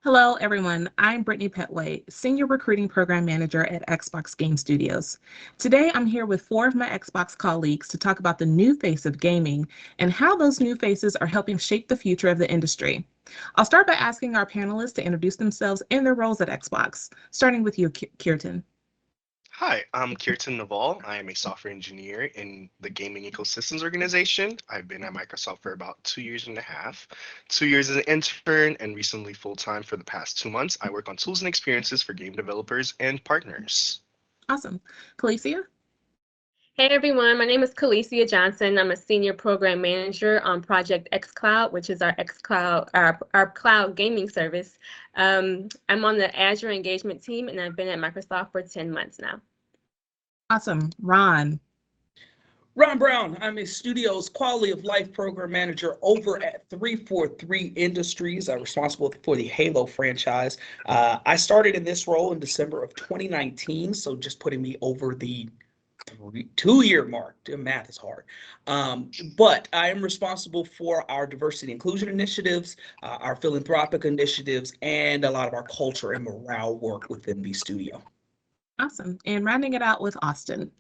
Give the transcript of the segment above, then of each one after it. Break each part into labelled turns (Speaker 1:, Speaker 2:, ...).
Speaker 1: Hello, everyone. I'm Brittney Pettway, Senior Recruiting Program Manager at Xbox Game Studios. Today, I'm here with four of my Xbox colleagues to talk about the new face of gaming and how those new faces are helping shape the future of the industry. I'll start by asking our panelists to introduce themselves and their roles at Xbox, starting with you, Keirten.
Speaker 2: Hi, I'm Keirten Nivol. I am a software engineer in the gaming ecosystems organization. I've been at Microsoft for about 2 years and a half, 2 years as an intern, and recently full time for the past 2 months. I work on tools and experiences for game developers and partners.
Speaker 1: Awesome. Calicia?
Speaker 3: Hey everyone, my name is Calicia Johnson. I'm a senior program manager on Project xCloud, which is our xCloud, our cloud gaming service. I'm on the Azure engagement team, and I've been at Microsoft for 10 months now.
Speaker 1: Awesome. Ron?
Speaker 4: Ron Brown, I'm a studio's quality of life program manager over at 343 Industries. I'm responsible for the Halo franchise. I started in this role in December of 2019, so just putting me over the 2 year mark. Math is hard. But I am responsible for our diversity and inclusion initiatives, our philanthropic initiatives, and a lot of our culture and morale work within the studio.
Speaker 1: Awesome. And rounding it out with Austin.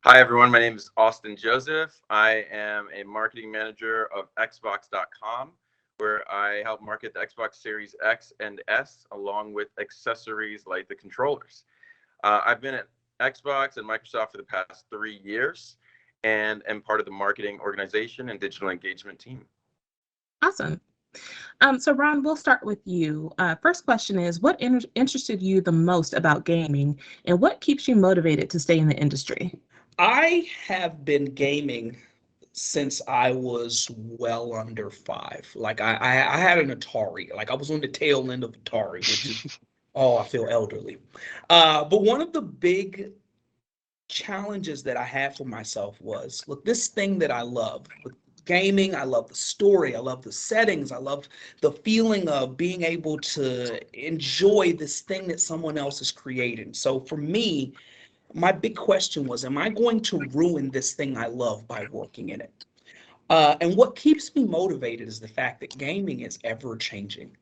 Speaker 5: Hi, everyone. My name is Austin Joseph. I am a marketing manager of Xbox.com, where I help market the Xbox Series X and S, along with accessories like the controllers. I've been at Xbox and Microsoft for the past 3 years and am part of the marketing organization and digital engagement team.
Speaker 1: Awesome. So Ron, we'll start with you. First question is, what interested you the most about gaming, and what keeps you motivated to stay in the industry?
Speaker 4: I have been gaming since I was well under five. Like I had an Atari. Like I was on the tail end of Atari, which is oh, I feel elderly. But one of the big challenges that I had for myself was, look, this thing that I love, with gaming, I love the story, I love the settings, I love the feeling of being able to enjoy this thing that someone else is creating. So for me, my big question was, am I going to ruin this thing I love by working in it? And what keeps me motivated is the fact that gaming is ever changing.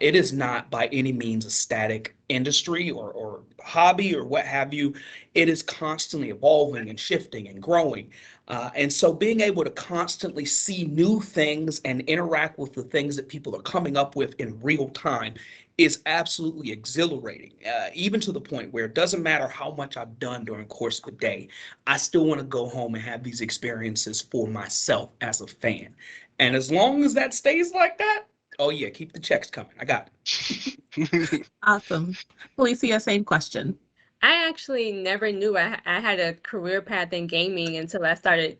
Speaker 4: It is not by any means a static industry or hobby or what have you. It is constantly evolving and shifting and growing. And so being able to constantly see new things and interact with the things that people are coming up with in real time is absolutely exhilarating, even to the point where it doesn't matter how much I've done during the course of the day. I still want to go home and have these experiences for myself as a fan. And as long as that stays like that, oh yeah, keep the checks coming. I got it.
Speaker 1: Awesome. Felicia, same question.
Speaker 3: I actually never knew I had a career path in gaming until I started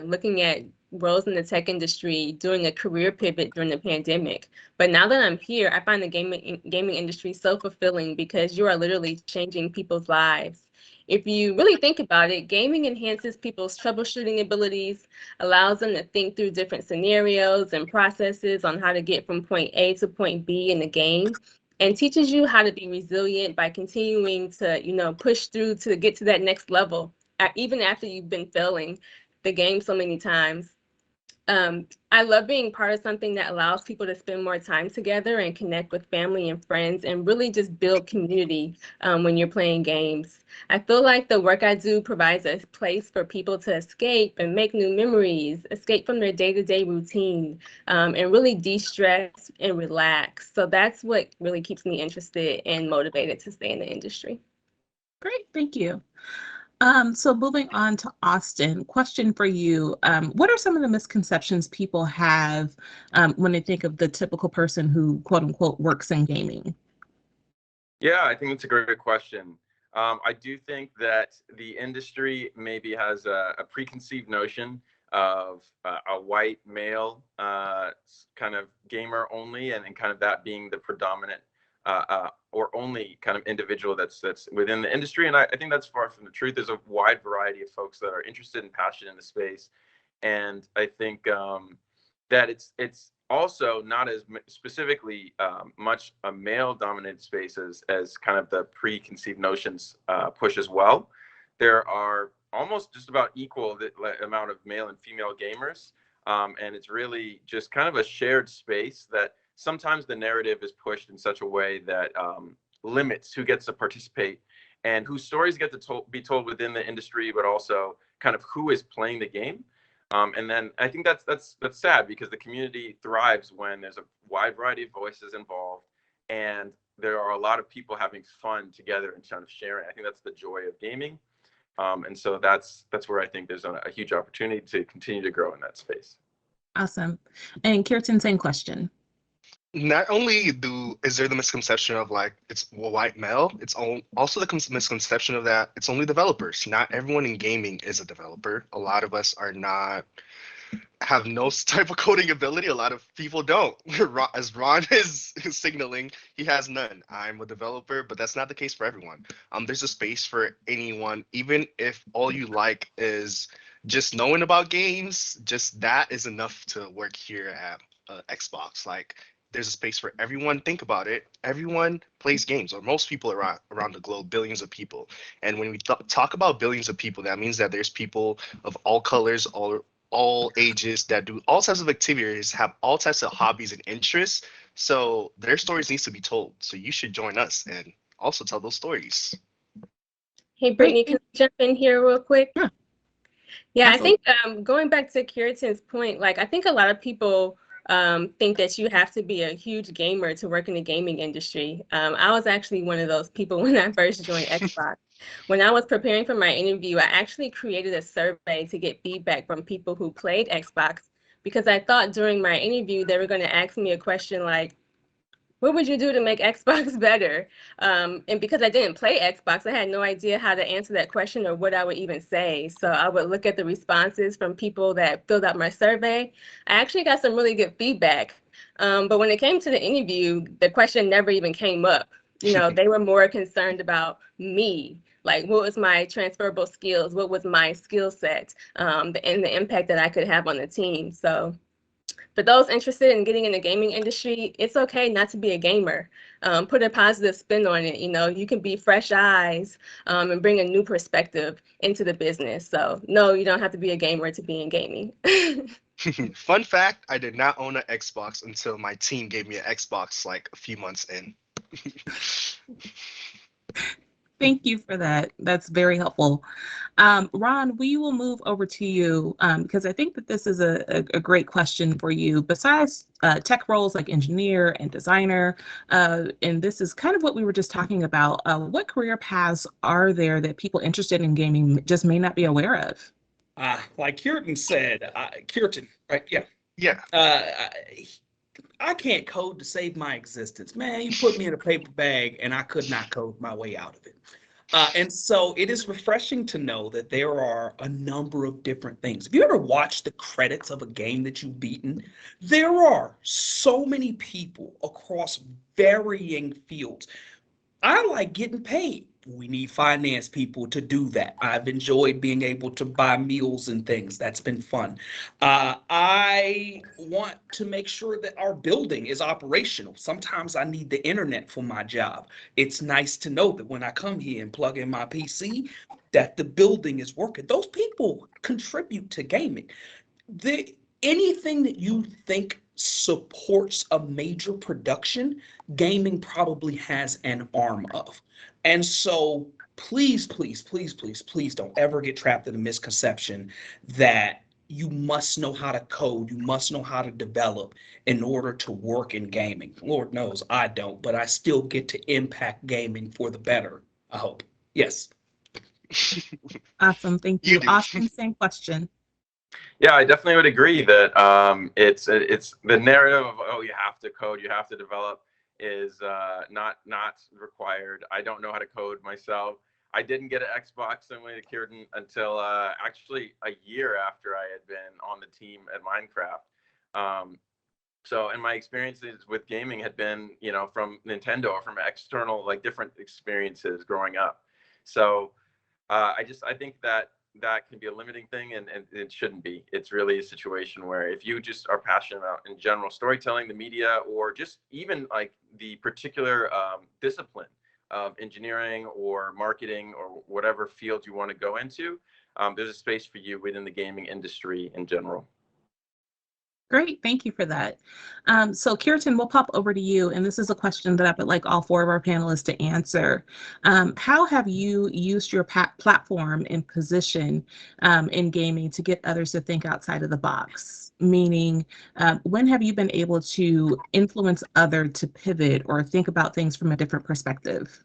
Speaker 3: looking at roles in the tech industry, doing a career pivot during the pandemic. But now that I'm here, I find the gaming industry so fulfilling because you are literally changing people's lives. If you really think about it, gaming enhances people's troubleshooting abilities, allows them to think through different scenarios and processes on how to get from point A to point B in the game, and teaches you how to be resilient by continuing to, push through to get to that next level, even after you've been failing the game so many times. I love being part of something that allows people to spend more time together and connect with family and friends and really just build community when you're playing games. I feel like the work I do provides a place for people to escape and make new memories, escape from their day-to-day routine, and really de-stress and relax. So that's what really keeps me interested and motivated to stay in the industry.
Speaker 1: Great, thank you. So moving on to Austin, question for you. What are some of the misconceptions people have when they think of the typical person who, quote unquote, works in gaming?
Speaker 5: Yeah, I think that's a great question. I do think that the industry maybe has a preconceived notion of a white male kind of gamer only, and kind of that being the predominant or only kind of individual that's within the industry. And I think that's far from the truth. There's a wide variety of folks that are interested and passionate in the space, and I think that it's also not as specifically much a male-dominated space as kind of the preconceived notions push as well. There are almost just about equal amount of male and female gamers, and it's really just kind of a shared space that sometimes the narrative is pushed in such a way that limits who gets to participate and whose stories get to be told within the industry, but also kind of who is playing the game. And then I think that's sad, because the community thrives when there's a wide variety of voices involved, and there are a lot of people having fun together and kind of sharing. I think that's the joy of gaming. And so that's where I think there's a huge opportunity to continue to grow in that space.
Speaker 1: Awesome. And Keirten, same question.
Speaker 2: Not only is there the misconception of like it's a white male, it's also the misconception of that it's only developers. Not everyone in gaming is a developer. A lot of us are not have no type of coding ability. A lot of people don't. As Ron is signaling, he has none. I'm a developer, but that's not the case for everyone. There's a space for anyone, even if all you like is just knowing about games. Just that is enough to work here at Xbox. Like, there's a space for everyone. Think about it. Everyone plays games, or most people around the globe, billions of people. And when we talk about billions of people, that means that there's people of all colors, all ages, that do all types of activities, have all types of hobbies and interests. So their stories needs to be told. So you should join us and also tell those stories.
Speaker 3: Hey, Brittney, can I jump in here real quick? Yeah,
Speaker 1: Absolutely.
Speaker 3: I think going back to Keirten's point, like I think a lot of people think that you have to be a huge gamer to work in the gaming industry. I was actually one of those people when I first joined Xbox. When I was preparing for my interview, I actually created a survey to get feedback from people who played Xbox, because I thought during my interview they were going to ask me a question like, what would you do to make Xbox better? And because I didn't play Xbox, I had no idea how to answer that question or what I would even say. So I would look at the responses from people that filled out my survey. I actually got some really good feedback. But when it came to the interview, the question never even came up. You know, they were more concerned about me. Like, what was my transferable skills? What was my skill set? And the impact that I could have on the team. So for those interested in getting in the gaming industry, it's okay not to be a gamer. Put a positive spin on it. You know, you can be fresh eyes and bring a new perspective into the business. So no, you don't have to be a gamer to be in gaming.
Speaker 2: Fun fact, I did not own an Xbox until my team gave me an Xbox like a few months in.
Speaker 1: Thank you for that. That's very helpful. Ron, we will move over to you because I think that this is a great question for you. Besides tech roles like engineer and designer, and this is kind of what we were just talking about, what career paths are there that people interested in gaming just may not be aware of?
Speaker 4: Like Keirten said, Keirten, right? Yeah.
Speaker 2: Yeah.
Speaker 4: I can't code to save my existence. Man, you put me in a paper bag and I could not code my way out of it. And so it is refreshing to know that there are a number of different things. If you ever watch the credits of a game that you've beaten, there are so many people across varying fields. I like getting paid. We need finance people to do that. I've enjoyed being able to buy meals and things. That's been fun. I want to make sure that our building is operational. Sometimes I need the internet for my job. It's nice to know that when I come here and plug in my PC, that the building is working. Those people contribute to gaming. Anything that you think supports a major production, gaming probably has an arm of. And so please, please, please, please, please don't ever get trapped in the misconception that you must know how to code, you must know how to develop in order to work in gaming. Lord knows I don't, but I still get to impact gaming for the better, I hope. Yes.
Speaker 1: Awesome. Thank
Speaker 2: You
Speaker 1: you.
Speaker 2: do.
Speaker 1: Austin, same question.
Speaker 5: Yeah, I definitely would agree that it's the narrative of, oh, you have to code, you have to develop, is not required. I don't know how to code myself. I didn't get an Xbox similar to Keirten until actually a year after I had been on the team at Minecraft. So, and my experiences with gaming had been, you know, from Nintendo or from external, like different experiences growing up. So I think that can be a limiting thing, and it shouldn't be. It's really a situation where if you just are passionate about, in general, storytelling, the media, or just even like the particular discipline of engineering or marketing or whatever field you want to go into, there's a space for you within the gaming industry in general.
Speaker 1: Great, thank you for that. So Keirten, we'll pop over to you, and this is a question that I would like all four of our panelists to answer. How have you used your platform and position in gaming to get others to think outside of the box? Meaning, when have you been able to influence others to pivot or think about things from a different perspective?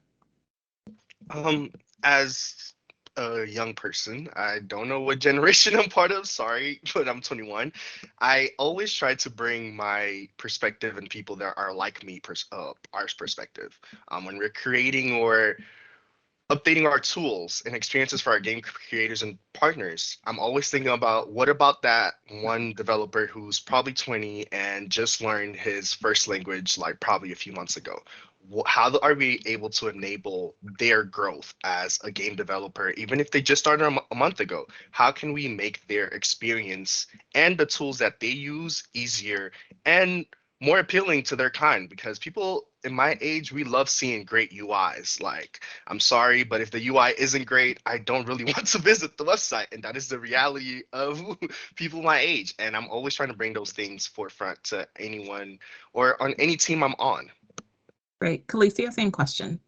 Speaker 2: As a young person, I don't know what generation I'm part of, sorry, but I'm 21. I always try to bring my perspective and people that are like me, our perspective. When we're creating or updating our tools and experiences for our game creators and partners, I'm always thinking about what about that one developer who's probably 20 and just learned his first language like probably a few months ago. How are we able to enable their growth as a game developer, even if they just started a month ago? How can we make their experience and the tools that they use easier and more appealing to their kind? Because people in my age, we love seeing great UIs. Like, I'm sorry, but if the UI isn't great, I don't really want to visit the website. And that is the reality of people my age. And I'm always trying to bring those things forefront to anyone or on any team I'm on.
Speaker 1: Great. Calicia, same question.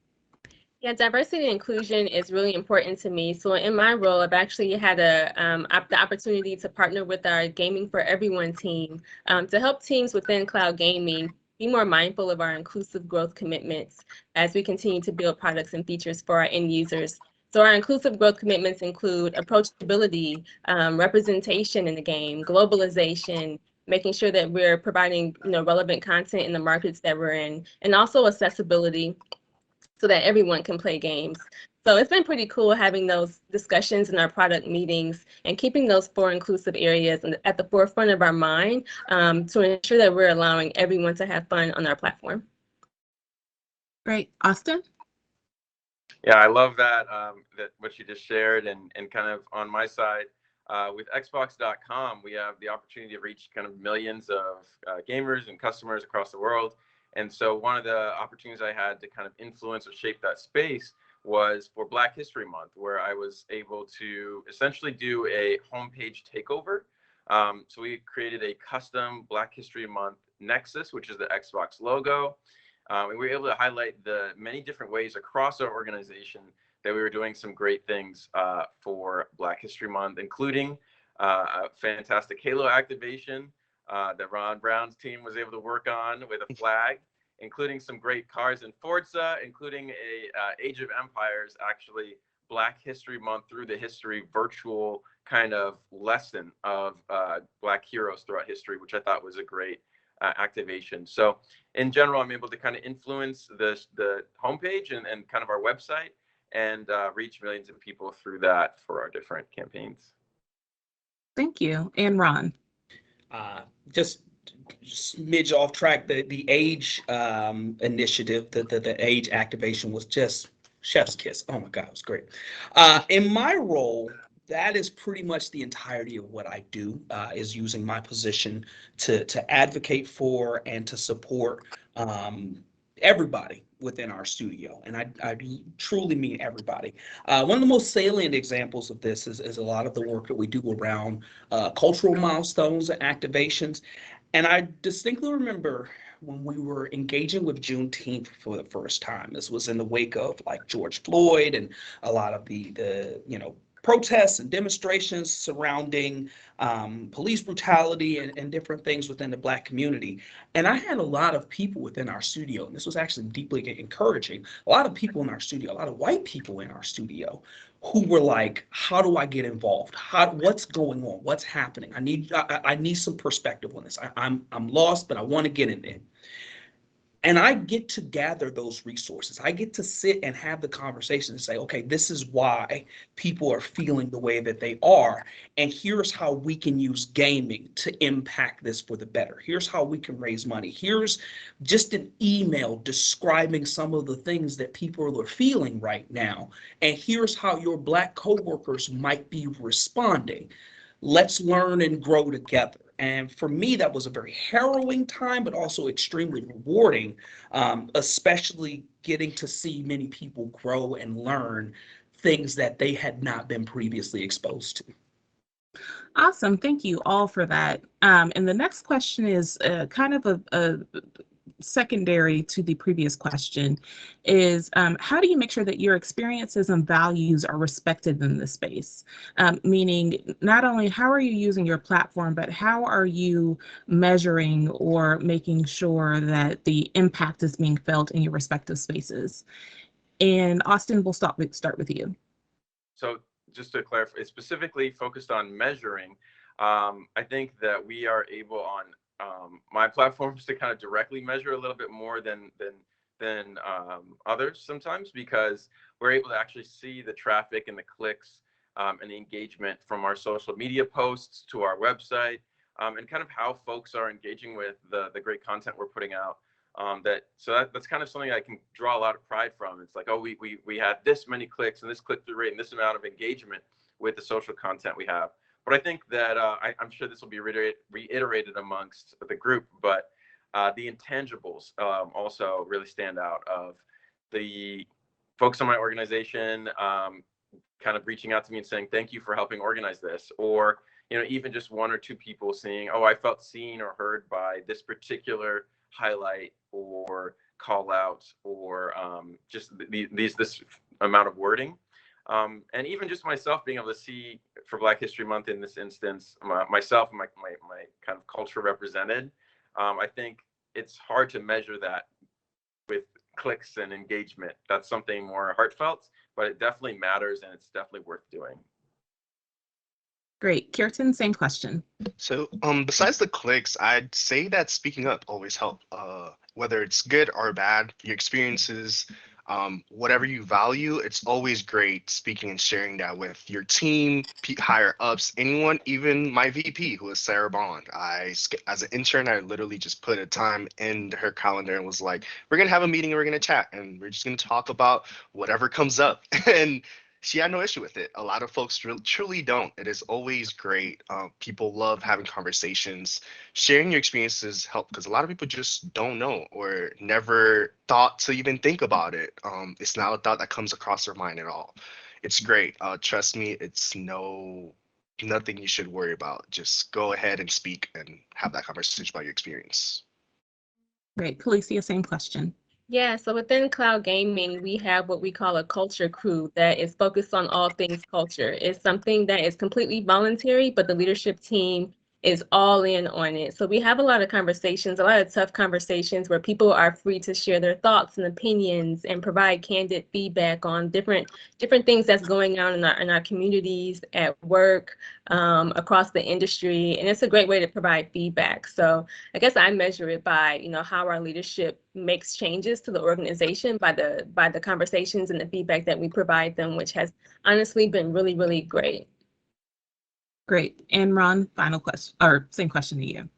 Speaker 3: Yeah, diversity and inclusion is really important to me. So in my role, I've actually had the opportunity to partner with our Gaming for Everyone team to help teams within cloud gaming be more mindful of our inclusive growth commitments as we continue to build products and features for our end users. So our inclusive growth commitments include approachability, representation in the game, globalization, making sure that we're providing relevant content in the markets that we're in, and also accessibility so that everyone can play games. So it's been pretty cool having those discussions in our product meetings and keeping those four inclusive areas at the forefront of our mind to ensure that we're allowing everyone to have fun on our platform.
Speaker 1: Great. Austin?
Speaker 5: Yeah, I love that that what you just shared, and kind of on my side with Xbox.com, we have the opportunity to reach kind of millions of gamers and customers across the world. And so one of the opportunities I had to kind of influence or shape that space was for Black History Month, where I was able to essentially do a homepage takeover. So we created a custom Black History Month Nexus, which is the Xbox logo. And we were able to highlight the many different ways across our organization that we were doing some great things for Black History Month, including a fantastic Halo activation that Ron Brown's team was able to work on with a flag, including some great cars in Forza, including a Age of Empires, actually Black History Month through the history virtual kind of lesson of Black heroes throughout history, which I thought was a great activation. So in general, I'm able to kind of influence the homepage and kind of our website and reach millions of people through that for our different campaigns.
Speaker 1: Thank you. And Ron?
Speaker 4: Just smidge off track, the age initiative, the age activation was just chef's kiss. Oh my God, it was great. In my role, that is pretty much the entirety of what I do, is using my position to advocate for and to support everybody within our studio. And I truly mean everybody. One of the most salient examples of this is a lot of the work that we do around cultural milestones and activations. And I distinctly remember when we were engaging with Juneteenth for the first time. This was in the wake of like George Floyd and a lot of the protests and demonstrations surrounding police brutality and different things within the Black community. And I had a lot of people within our studio, and this was actually deeply encouraging, a lot of people in our studio, a lot of white people in our studio who were like, how do I get involved? What's going on? What's happening? I need some perspective on this. I'm lost, but I want to get in there. And I get to gather those resources. I get to sit and have the conversation and say, okay, this is why people are feeling the way that they are. And here's how we can use gaming to impact this for the better. Here's how we can raise money. Here's just an email describing some of the things that people are feeling right now. And here's how your Black coworkers might be responding. Let's learn and grow together. And for me, that was a very harrowing time, but also extremely rewarding, especially getting to see many people grow and learn things that they had not been previously exposed to.
Speaker 1: Awesome. Thank you all for that. And the next question is kind of a secondary to the previous question is how do you make sure that your experiences and values are respected in this space? Meaning not only how are you using your platform, but how are you measuring or making sure that the impact is being felt in your respective spaces? And Austin, we'll start with you.
Speaker 5: So just to clarify, it's specifically focused on measuring. I think that we are able on my platforms to kind of directly measure a little bit more than others sometimes, because we're able to actually see the traffic and the clicks and the engagement from our social media posts to our website, and kind of how folks are engaging with the great content we're putting out. That's kind of something I can draw a lot of pride from. It's like, oh, we had this many clicks and this click-through rate and this amount of engagement with the social content we have. But I think that I'm sure this will be reiterated amongst the group, but the intangibles also really stand out. Of the folks in my organization kind of reaching out to me and saying, thank you for helping organize this, or even just one or two people saying, oh, I felt seen or heard by this particular highlight or call out, or just this amount of wording. And even just myself being able to see for Black History Month in this instance, myself and my kind of culture represented. I think it's hard to measure that with clicks and engagement. That's something more heartfelt, but it definitely matters and it's definitely worth doing.
Speaker 1: Great. Keirten, same question.
Speaker 2: So, besides the clicks, I'd say that speaking up always helps. Whether it's good or bad, your experiences, whatever you value, it's always great speaking and sharing that with your team, higher ups, anyone, even my VP, who is Sarah Bond. As an intern, I literally just put a time in her calendar and was like, we're going to have a meeting and we're going to chat and we're just going to talk about whatever comes up. And she had no issue with it. A lot of folks truly don't. It is always great. People love having conversations. Sharing your experiences help, because a lot of people just don't know or never thought to even think about it. It's not a thought that comes across their mind at all. It's great. Trust me, it's nothing you should worry about. Just go ahead and speak and have that conversation about your experience.
Speaker 1: Great. Calicia, same question.
Speaker 3: Yeah, so within cloud gaming, we have what we call a culture crew that is focused on all things culture. It's something that is completely voluntary, but the leadership team is all in on it. So we have a lot of conversations, a lot of tough conversations where people are free to share their thoughts and opinions and provide candid feedback on different things that's going on in our communities, at work, across the industry. And it's a great way to provide feedback. So I guess I measure it by, how our leadership makes changes to the organization by the conversations and the feedback that we provide them, which has honestly been really, really great.
Speaker 1: Great. And Ron, final question, or same question to you.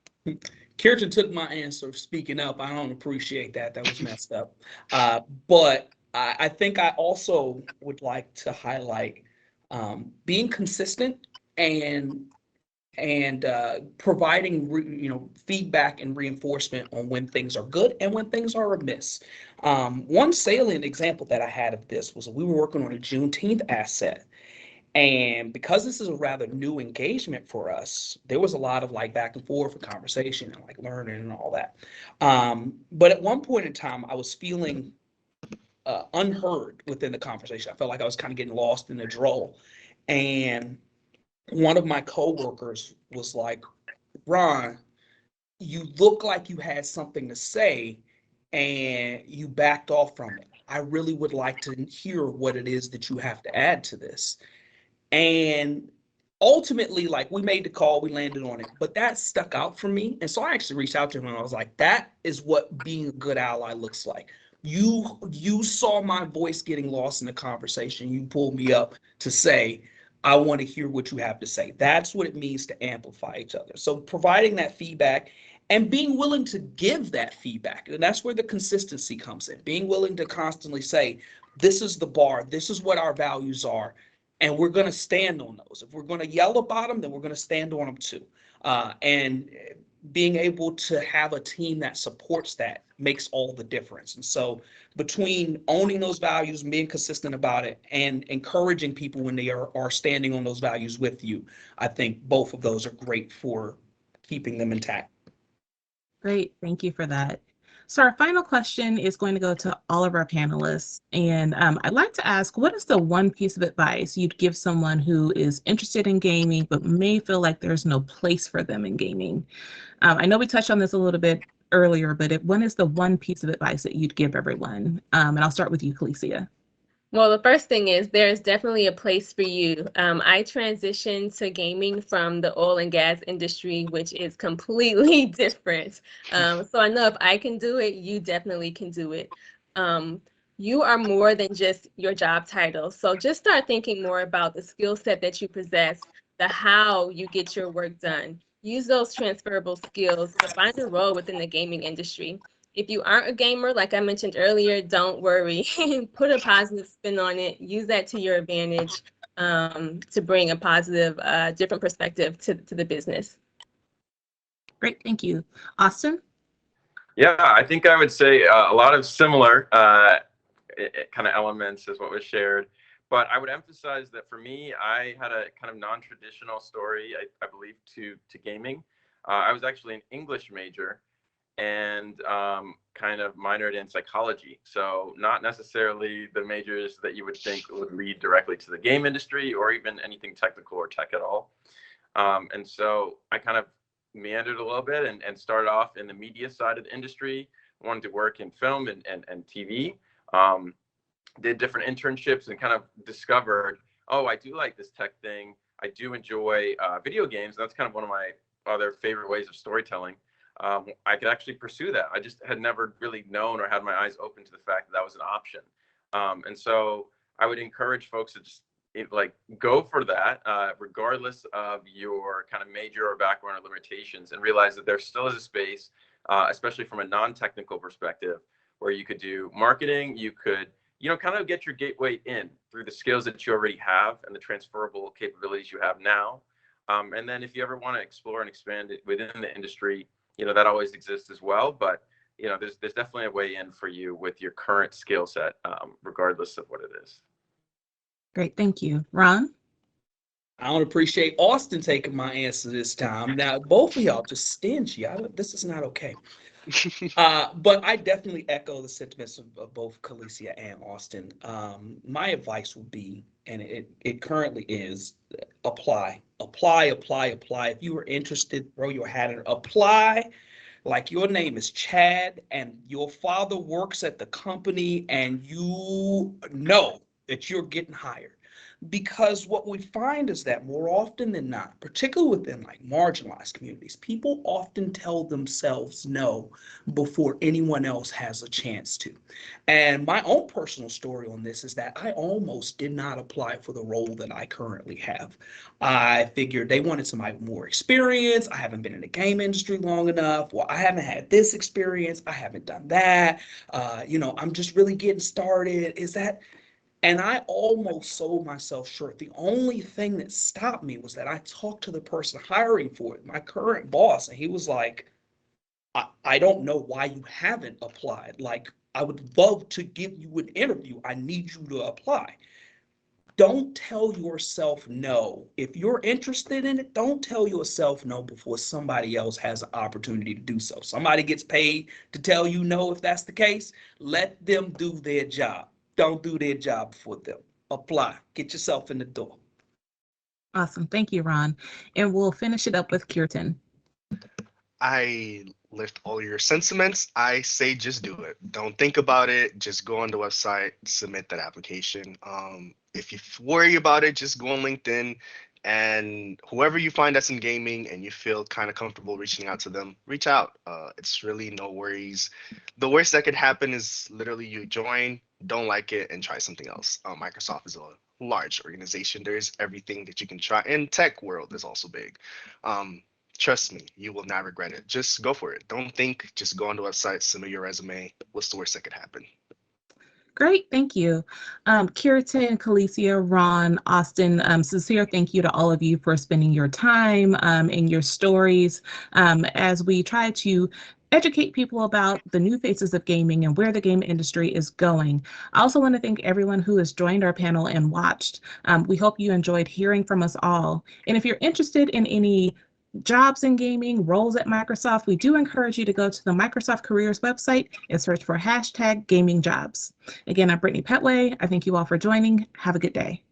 Speaker 4: Keirten took my answer of speaking up. I don't appreciate that. That was messed up. But I think I also would like to highlight being consistent and providing feedback and reinforcement on when things are good and when things are amiss. One salient example that I had of this was we were working on a Juneteenth asset. And because this is a rather new engagement for us, there was a lot of back and forth and conversation and learning and all that. But at one point in time, I was feeling unheard within the conversation. I felt like I was kind of getting lost in the drawl. And one of my coworkers was like, Ron, you look like you had something to say and you backed off from it. I really would like to hear what it is that you have to add to this. And ultimately, we made the call, we landed on it, but that stuck out for me. And so I actually reached out to him and I was like, that is what being a good ally looks like. You saw my voice getting lost in the conversation. You pulled me up to say, I want to hear what you have to say. That's what it means to amplify each other. So providing that feedback and being willing to give that feedback. And that's where the consistency comes in. Being willing to constantly say, this is the bar, this is what our values are. And we're going to stand on those. If we're going to yell about them, then we're going to stand on them too. And being able to have a team that supports that makes all the difference. And so between owning those values and being consistent about it and encouraging people when they are standing on those values with you, I think both of those are great for keeping them intact.
Speaker 1: Great, thank you for that. So our final question is going to go to all of our panelists. And I'd like to ask, what is the one piece of advice you'd give someone who is interested in gaming, but may feel like there's no place for them in gaming? I know we touched on this a little bit earlier, but when is the one piece of advice that you'd give everyone? And I'll start with you, Calicia.
Speaker 3: Well, the first thing is there's definitely a place for you. I transitioned to gaming from the oil and gas industry, which is completely different. So I know if I can do it, you definitely can do it. You are more than just your job title. So just start thinking more about the skill set that you possess, the how you get your work done. Use those transferable skills to find a role within the gaming industry. If you aren't a gamer, like I mentioned earlier, don't worry. Put a positive spin on it. Use that to your advantage to bring a positive, different perspective to the business.
Speaker 1: Great, thank you. Austin?
Speaker 5: Yeah, I think I would say a lot of similar kind of elements as what was shared. But I would emphasize that for me, I had a kind of non-traditional story, I believe, to gaming. I was actually an English major and kind of minored in psychology. So not necessarily the majors that you would think would lead directly to the game industry or even anything technical or tech at all. And so I kind of meandered a little bit and started off in the media side of the industry. I wanted to work in film and TV. Did different internships and kind of discovered, oh, I do like this tech thing. I do enjoy video games. That's kind of one of my other favorite ways of storytelling. I could actually pursue that. I just had never really known or had my eyes open to the fact that that was an option. And so I would encourage folks to just go for that, regardless of your kind of major or background or limitations, and realize that there still is a space, especially from a non-technical perspective, where you could do marketing. You could, kind of get your gateway in through the skills that you already have and the transferable capabilities you have now. And then if you ever want to explore and expand it within the industry, that always exists as well. But, there's definitely a way in for you with your current skill set, regardless of what it is.
Speaker 1: Great, thank you. Ron?
Speaker 4: I don't appreciate Austin taking my answer this time. Now, both of y'all just stingy. This is not okay. But I definitely echo the sentiments of both Calicia and Austin. My advice would be, and it currently is, apply. If you are interested, throw your hat in. Apply like your name is Chad and your father works at the company and you know that you're getting hired. Because what we find is that more often than not, particularly within like marginalized communities, people often tell themselves no before anyone else has a chance to. And my own personal story on this is that I almost did not apply for the role that I currently have. I figured they wanted somebody with more experience. I haven't been in the game industry long enough. Well, I haven't had this experience. I haven't done that. I'm just really getting started. And I almost sold myself short. The only thing that stopped me was that I talked to the person hiring for it, my current boss, and he was like, I don't know why you haven't applied. Like, I would love to give you an interview. I need you to apply. Don't tell yourself no. If you're interested in it, don't tell yourself no before somebody else has an opportunity to do so. Somebody gets paid to tell you no if that's the case. Let them do their job. Don't do their job before them. Apply. Get yourself in the door.
Speaker 1: Awesome. Thank you, Ron. And we'll finish it up with Keirten.
Speaker 2: I lift all your sentiments. I say just do it. Don't think about it. Just go on the website, submit that application. If you worry about it, just go on LinkedIn and whoever you find that's in gaming and you feel kind of comfortable reaching out to them, reach out. It's really no worries. The worst that could happen is literally you join, don't like it, and try something else. Microsoft is a large organization. There's everything that you can try, and tech world is also big. Trust me, you will not regret it. Just go for it. Don't think, just go on the website, submit your resume. What's the worst that could happen?
Speaker 1: Great, thank you. Keirten, Calicia, Ron, Austin, sincere thank you to all of you for spending your time and your stories as we try to educate people about the new faces of gaming and where the game industry is going. I also want to thank everyone who has joined our panel and watched. We hope you enjoyed hearing from us all. And if you're interested in any jobs in gaming, roles at Microsoft, we do encourage you to go to the Microsoft Careers website and search for #GamingJobs. Again, I'm Brittney Pettway. I thank you all for joining. Have a good day.